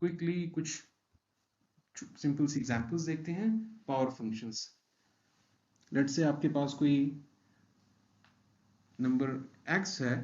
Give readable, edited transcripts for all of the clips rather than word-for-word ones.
Quickly कुछ simple सी examples देखते हैं पावर फंक्शंस। लेट्स से आपके पास कोई नंबर x है,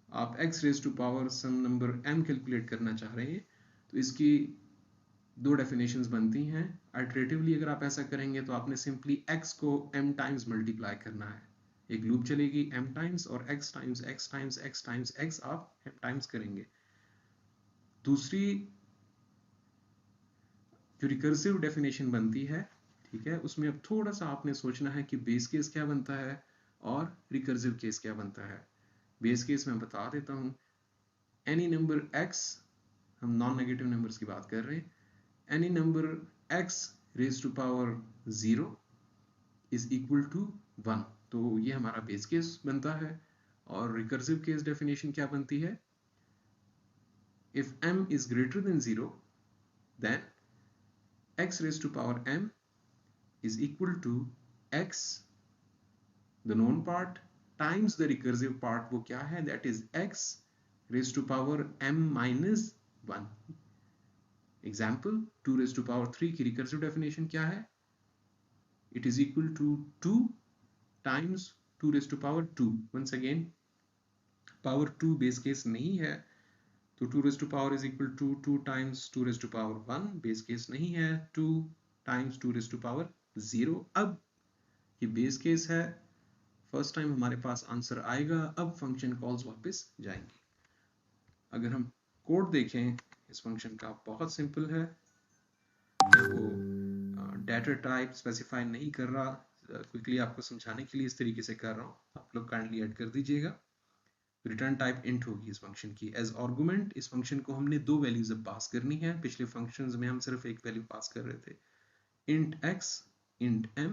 आप x raise to power some number m calculate करना चाह रहे हैं, तो इसकी दो डेफिनेशंस बनती हैं। अल्टरनेटिवली अगर आप ऐसा करेंगे तो आपने सिंपली x को m टाइम्स मल्टीप्लाई करना है। एक लूप चलेगी m टाइम्स और x times x times x times x आप m टाइम्स करेंगे। दूसरी जो रिकर्सिव डेफिनेशन बनती है, ठीक है, उसमें अब थोड़ा सा आपने सोचना है कि बेस केस क्या बनता है और रिकर्सिव केस क्या बनता है। बेस केस मैं बता देता हूं, एनी नंबर x, हम नॉन नेगेटिव नंबर्स की बात कर रहे हैं, any number x raise to power 0 is equal to 1, तो ये हमारा बेस केस बनता है। और रिकर्सिव केस डेफिनेशन क्या बनती है, if m is greater than 0 then x raised to power m is equal to x the known part times the recursive part, वो क्या है, that is x raised to power m minus 1। Example 2 raised to power 3 की recursive definition क्या है, it is equal to 2 times 2 raised to power 2। once again power 2 base case नहीं है, तो 2 raised to power is equal to 2 times 2 raised to power 1, base case नहीं है, 2 times 2 raised to power 0। अब ये base case है, first time हमारे पास answer आएगा, अब फंक्शन कॉल्स वापस जाएंगे। अगर हम कोड देखें इस फंक्शन का, बहुत सिंपल है, मैं वो डाटा टाइप स्पेसिफाई नहीं कर रहा, क्विकली आपको समझाने के लिए इस तरीके से कर रहा हूँ, आप लोग काइंडली ऐड कर दीजिएगा। रिटर्न टाइप इंट होगी इस फंक्शन की। एज आर्गुमेंट इस फंक्शन को हमने दो वैल्यूज अब पास करनी है, पिछले फंक्शंस में हम सिर्फ एक वैल्यू पास कर रहे थे। इंट x, इंट m,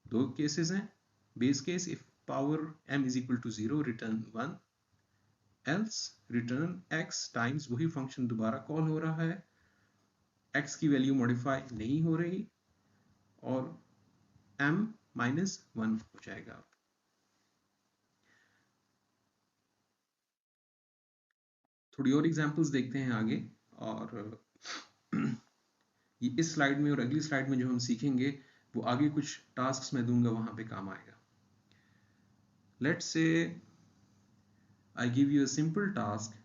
दो केसेस हैं। Base case if power m is equal to 0 return 1, else return x times वही फंक्शन दोबारा कॉल हो रहा है, x की वैल्यू मॉडिफाई नहीं हो रही और m माइनस 1 हो जाएगा। थोड़ी और एग्जांपल्स देखते हैं आगे, और ये इस स्लाइड में और अगली स्लाइड में जो हम सीखेंगे वो आगे कुछ टास्क्स मैं दूंगा, वहां पे काम आएगा। Let's say I give you a simple task,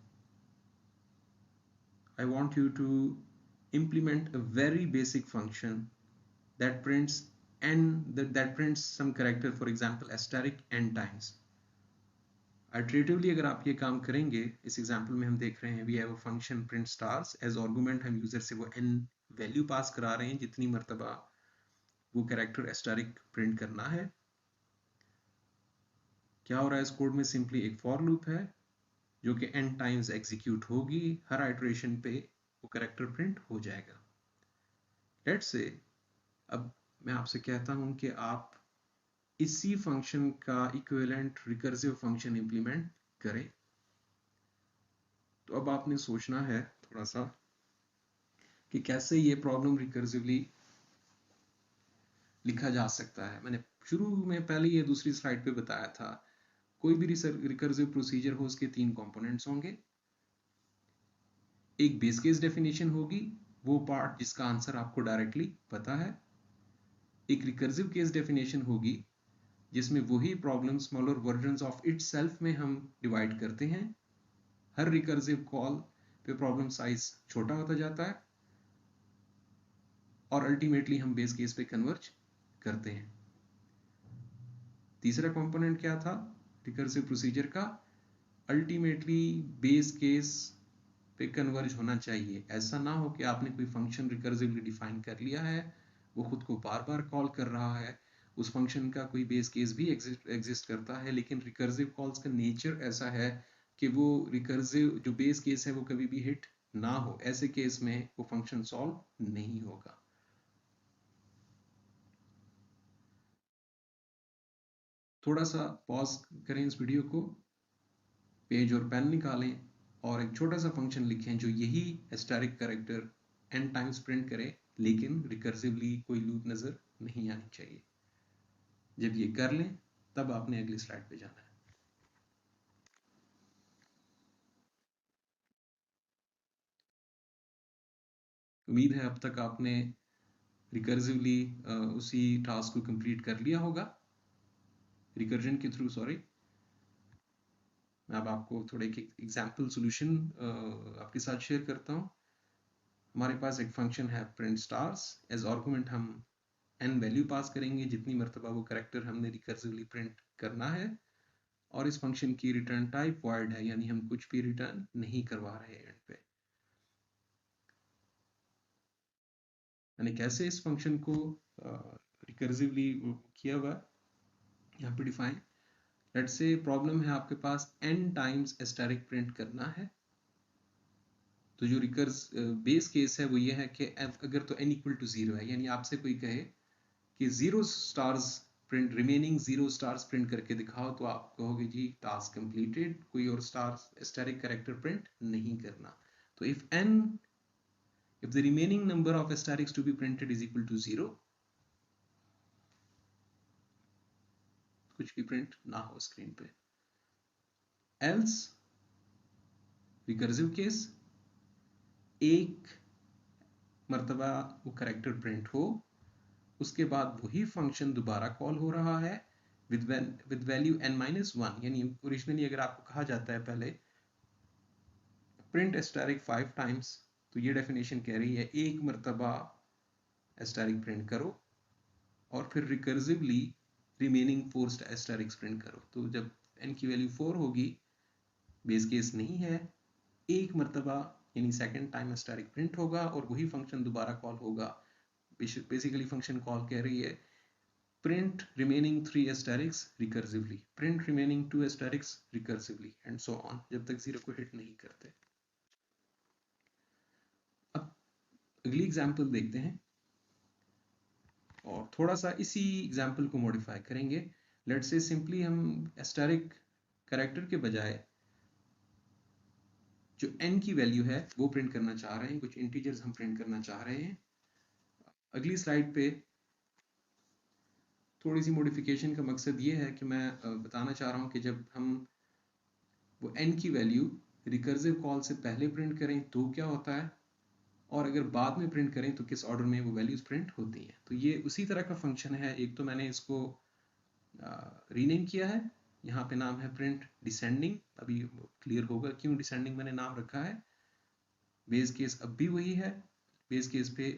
I want you to implement a very basic function that prints that prints some character, for example asterisk n times। Iteratively अगर आप ये काम करेंगे, इस एग्जांपल में हम देख रहे हैं we have a function print stars, as argument हम यूजर से वो n वैल्यू पास करा रहे हैं जितनी मर्तबा वो कैरेक्टर एस्टेरिक प्रिंट करना है। क्या हो रहा है इस कोड में, सिंपली एक फॉर लूप है जो कि n टाइम्स एग्जीक्यूट होगी, हर आइटरेशन पे वो कैरेक्टर प्रिंट हो जाएगा। लेट्स से अब मैं आपसे कहता हूं कि आप इसी फंक्शन का इक्विवेलेंट रिकर्सिव फंक्शन इंप्लीमेंट करें, तो अब आपने सोचना है थोड़ा सा कि कैसे ये प्रॉब्लम रिकर्सिवली लिखा जा सकता है। मैंने शुरू में पहले ये दूसरी स्लाइड पे बताया था, कोई भी रिकर्सिव प्रोसीजर हो उसके तीन कंपोनेंट्स होंगे। एक बेस केस डेफिनेशन होगी, वो पार्ट जिसका आंसर आपको डायरेक्टली पता है। एक रिकर्सिव केस डेफिनेशन होगी जिसमें वही problem smaller versions of itself में हम डिवाइड करते हैं, हर रिकर्सिव कॉल पे प्रॉब्लम साइज छोटा होता जाता है और अल्टीमेटली हम बेस केस पे कन्वर्ज करते हैं। तीसरा कंपोनेंट क्या था रिकर्सिव प्रोसीजर का, अल्टीमेटली बेस केस पे कन्वर्ज होना चाहिए। ऐसा ना हो कि आपने कोई फंक्शन रिकर्सिवली डिफाइन कर लिया है, वो खुद को बार बार कॉल कर रहा है, उस फंक्शन का कोई बेस केस भी एग्जिस्ट करता है, लेकिन रिकर्सिव कॉल्स का नेचर ऐसा है कि वो रिकर्सिव जो बेस केस है वो कभी भी हिट ना हो। ऐसे केस में वो फंक्शन सॉल्व नहीं होगा। थोड़ा सा पॉज करें इस वीडियो को, पेज और पेन निकालें और एक छोटा सा फंक्शन लिखें जो यही asterisk character n times print करे, लेकिन रिकर्सिवली कोई लूप नजर नहीं आनी चाहिए। जब ये कर लें तब आपने अगली स्लाइड पे जाना है। उम्मीद है अब तक आपने रिकर्सिवली उसी टास्क को कंप्लीट कर लिया होगा रिकर्जन के थ्रू। सॉरी, मैं अब आपको थोड़े एक एग्जाम्पल सोल्यूशन आपके साथ शेयर करता हूँ। हमारे पास एक फंक्शन है प्रिंट स्टार्स। एज आर्गुमेंट हम n वैल्यू पास करेंगे, जितनी मरतबा वो करेक्टर हमने रिकर्सिवली प्रिंट करना है, और इस फंक्शन की रिटर्न टाइप वॉइड है, यानी हम कुछ भी रिटर्न नहीं करवा रहे हैं एंड पे। यानी कैसे इस फंक्शन को रिकर्सिवली किया हुआ यहाँ पे डिफाइन। लेट्स से प्रॉब्लम है आपके पास n टाइम्स एस्टेरिक प्रिंट करना है। तो जो रिकर्स बेस केस है वो ये है कि अगर तो n इक्वल टू 0 है, यानी आपसे कोई कहे कि 0 stars print, remaining 0 stars print करके दिखाओ, तो आप कहोगे जी टास्क कंप्लीटेड, कोई और स्टार एस्टेरिक कैरेक्टर प्रिंट नहीं करना। तो if the remaining number of asterisk to be printed is equal to 0, कुछ भी प्रिंट ना हो स्क्रीन पे। else रिकर्सिव केस, एक मर्तबा वो कैरेक्टर प्रिंट हो, उसके बाद वही फंक्शन दोबारा कॉल हो रहा है विद वैल्यू n-1। यानी ओरिजिनली अगर आपको कहा जाता है पहले प्रिंट एस्टेरिक 5 टाइम्स, तो ये डेफिनेशन कह रही है एक मर्तबा एस्टेरिक प्रिंट करो और फिर रिकर्सिवली रिमेनिंग 4 एस्टेरिक्स प्रिंट करो। तो जब n की वैल्यू 4 होगी, बेस केस नहीं है, एक मर्तबा यानी सेकंड टाइम एस्टेरिक प्रिंट होगा और वही फंक्शन दोबारा कॉल होगा। बेसिकली फंक्शन कॉल कह रही है print remaining 3 asterisk recursively, print remaining 2 asterisk recursively and so on, जब तक 0 को हिट नहीं करते। अब अगली एग्जांपल देखते हैं और थोड़ा सा इसी एग्जांपल को मॉडिफाई करेंगे। लेट्स से सिंपली हम एस्टेरिक कैरेक्टर के बजाय जो n की वैल्यू है वो प्रिंट करना चाह रहे हैं, कुछ इंटीजर्स हम प्रिंट करना चाह रहे हैं। अगली स्लाइड पे थोड़ी सी मॉडिफिकेशन का मकसद ये है कि मैं बताना चाह रहा हूँ कि जब हम वो n की वैल्यू रिकर्सिव कॉल से पहले प्रिंट करें तो क्या होता है, और अगर बाद में प्रिंट करें तो किस ऑर्डर में वो वैल्यूज प्रिंट होती हैं। तो ये उसी तरह का फंक्शन है। एक तो मैंने इसको रीनेम किया है, यहाँ पे नाम है प्रिंट डिसेंडिंग। अभी क्लियर होगा क्यों डिसेंडिंग मैंने नाम रखा है। बेस केस अब भी वही है, बेस केस पे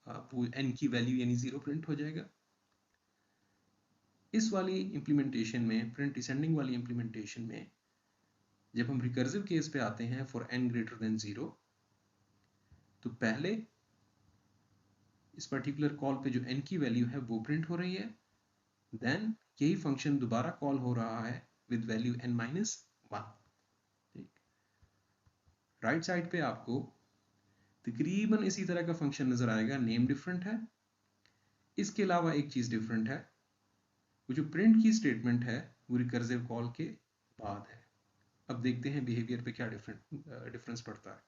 वो n की वैल्यू यानी 0 प्रिंट हो जाएगा। इस वाली इंप्लीमेंटेशन में, प्रिंट डिसेंडिंग वाली इंप्लीमेंटेशन में, जब हम रिकर्सिव केस पे आते हैं फॉर n ग्रेटर देन 0, तो पहले इस पर्टिकुलर कॉल पे जो n की वैल्यू है वो प्रिंट हो रही है, देन यही फंक्शन दोबारा कॉल हो रहा है विद वैल्यू n-1। ठीक, राइट साइड पे आपको तकरीबन इसी तरह का फंक्शन नजर आएगा, नेम डिफरेंट है। इसके अलावा एक चीज डिफरेंट है, वो जो प्रिंट की स्टेटमेंट है वो रिकर्सिव कॉल के बाद है। अब देखते हैं बिहेवियर पे क्या डिफरेंस पड़ता है।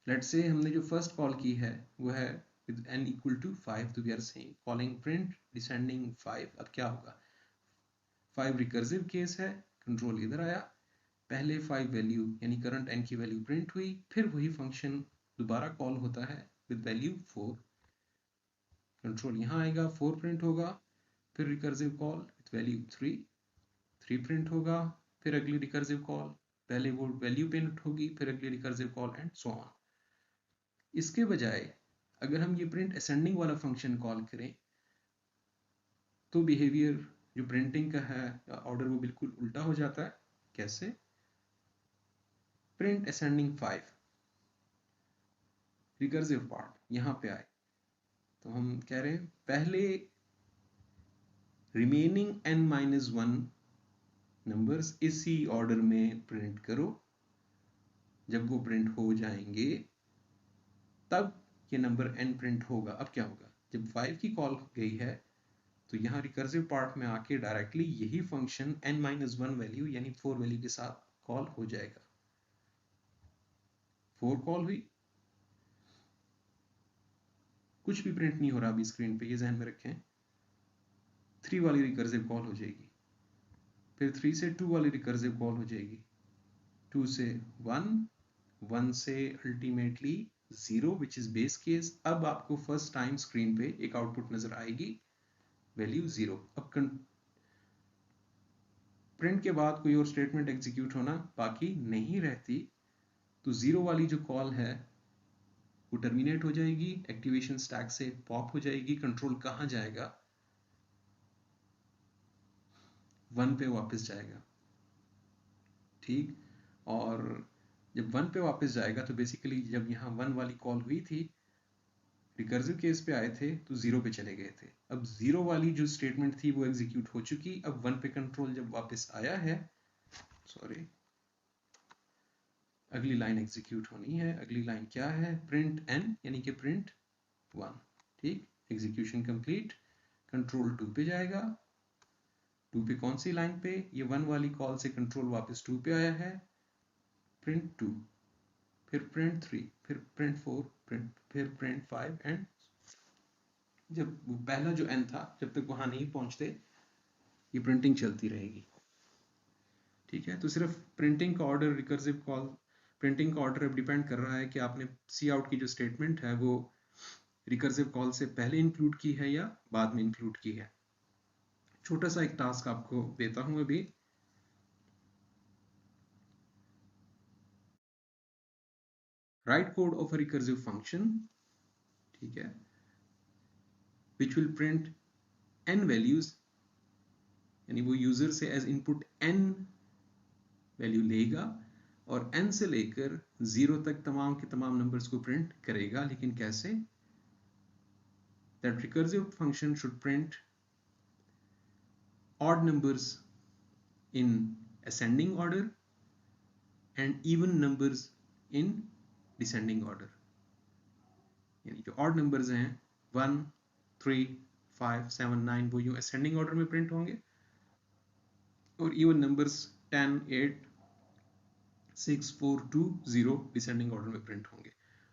लेट्स से हमने जो फर्स्ट कॉल की है वो है with n equal to 5, तो we are saying calling print descending 5। अब क्या होगा, 5 रिकर्सिव केस है, कंट्रोल इधर आया, पहले 5 वैल्यू यानी करंट n की वैल्यू प्रिंट हुई, फिर वही फंक्शन दोबारा कॉल होता है विद वैल्यू 4, कंट्रोल यहाँ आएगा, 4 प्रिंट होगा, फिर recursive call with value 3 print होगा, फिर अगली रिकर्सिव कॉल, पहले वो वैल्यू प्रिंट होगी, फिर अगली recursive call and so on. इसके बजाय अगर हम ये प्रिंट असेंडिंग वाला फंक्शन कॉल करें तो बिहेवियर जो प्रिंटिंग का है ऑर्डर वो बिल्कुल उल्टा हो जाता है। कैसे, प्रिंट असेंडिंग 5 रिकर्सिव पार्ट यहाँ पे आए, तो हम कह रहे हैं पहले रिमेनिंग n-1 नंबर्स इसी ऑर्डर में प्रिंट करो, जब वो प्रिंट हो जाएंगे तब ये नंबर n प्रिंट होगा। अब क्या होगा, जब 5 की कॉल गई है तो यहाँ रिकर्सिव पार्ट में आके डायरेक्टली यही फंक्शन n-1 वैल्यू यानी 4 वैल्यू के साथ कॉल हो जाएगा। 4 कॉल हुई, कुछ भी प्रिंट नहीं हो रहा अभी स्क्रीन पे, ये ध्यान में रखें। 3 वाली रिकर्सिव कॉल हो जाएगी, फिर 3 से 2 वाली रिकर्सिव कॉल हो जाएगी, 2 से 1, 1 से ultimately 0 which is base case. अब आपको फर्स्ट टाइम स्क्रीन पे एक आउटपुट नजर आएगी वैल्यू 0। अब प्रिंट के बाद कोई और स्टेटमेंट एग्जीक्यूट होना बाकी नहीं रहती, तो 0 वाली जो कॉल है वो टर्मिनेट हो जाएगी, एक्टिवेशन स्टैक से पॉप हो जाएगी, कंट्रोल कहाँ जाएगा, 1 पे वापस जाएगा। ठीक, और जब 1 पे वापस जाएगा तो बेसिकली जब यहाँ 1 वाली कॉल हुई थी, रिकर्सिव केस पे आए थे तो 0 पे चले गए थे। अब 0 वाली जो स्टेटमेंट थी वो एग्जीक्यूट हो चुकी। अब 1 पे कंट्रोल जब वापस आया है, सॉरी, अगली लाइन एग्जीक्यूट होनी है। अगली लाइन क्या है? प्रिंट n, यानी कि प्रिंट 1। ठीक, एग्जीक्यूशन कंप्लीट। कंट्रोल 2 पे जाएगा। 2 पे कौन सी लाइन पे? ये 1 वाली कॉल से कंट्रोल वापस 2 पे आया है, प्रिंट 2, फिर प्रिंट 3, फिर प्रिंट 4, फिर प्रिंट 5 एंड जब पहला जो n था जब तक वहां नहीं पहुंचते ये प्रिंटिंग चलती रहेगी। ठीक है, तो सिर्फ प्रिंटिंग का ऑर्डर, रिकर्सिव कॉल प्रिंटिंग का ऑर्डर अब डिपेंड कर रहा है कि आपने सी आउट की जो स्टेटमेंट है वो रिकर्सिव कॉल से पहले इंक्लूड की है या बाद में इंक्लूड की है। छोटा सा एक टास्क आपको देता हूं अभी। Right code of a recursive function, ठीक है, which will print n values, यानी वो यूजर से एज इनपुट n वैल्यू लेगा और n से लेकर 0 तक तमाम के तमाम नंबर्स को प्रिंट करेगा। लेकिन कैसे? That recursive function should print odd numbers in ascending order and even numbers in descending order। यानी जो odd numbers हैं 1, 3, 5, 7, 9 वो यूं ascending order में प्रिंट होंगे और even numbers 10, 8, 6, 4, 2, 0 डिसेंडिंग ऑर्डर में प्रिंट होंगे।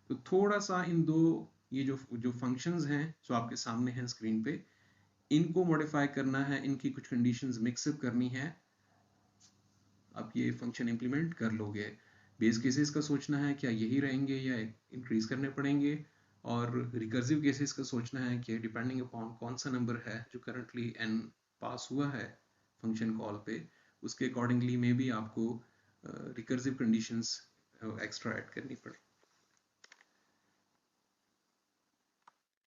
तो थोड़ा सा इन दो ये जो फंक्शंस हैं जो आपके सामने हैं स्क्रीन पे, इनको मॉडिफाई करना है, इनकी कुछ कंडीशंस मिक्सअप करनी है। आप ये फंक्शन इंप्लीमेंट कर लोगे। बेस केसेस का सोचना है क्या यही रहेंगे या इंक्रीज करने पड़ेंगे, और रिकर्सिव केसेस का सोचना है कि डिपेंडिंग अपॉन कौन सा नंबर है जो करंटली n पास हुआ है फंक्शन कॉल पे, उसके अकॉर्डिंगली में भी आपको रिकर्सिव कंडीशंस एक्स्ट्रा ऐड करनी पड़ेगी।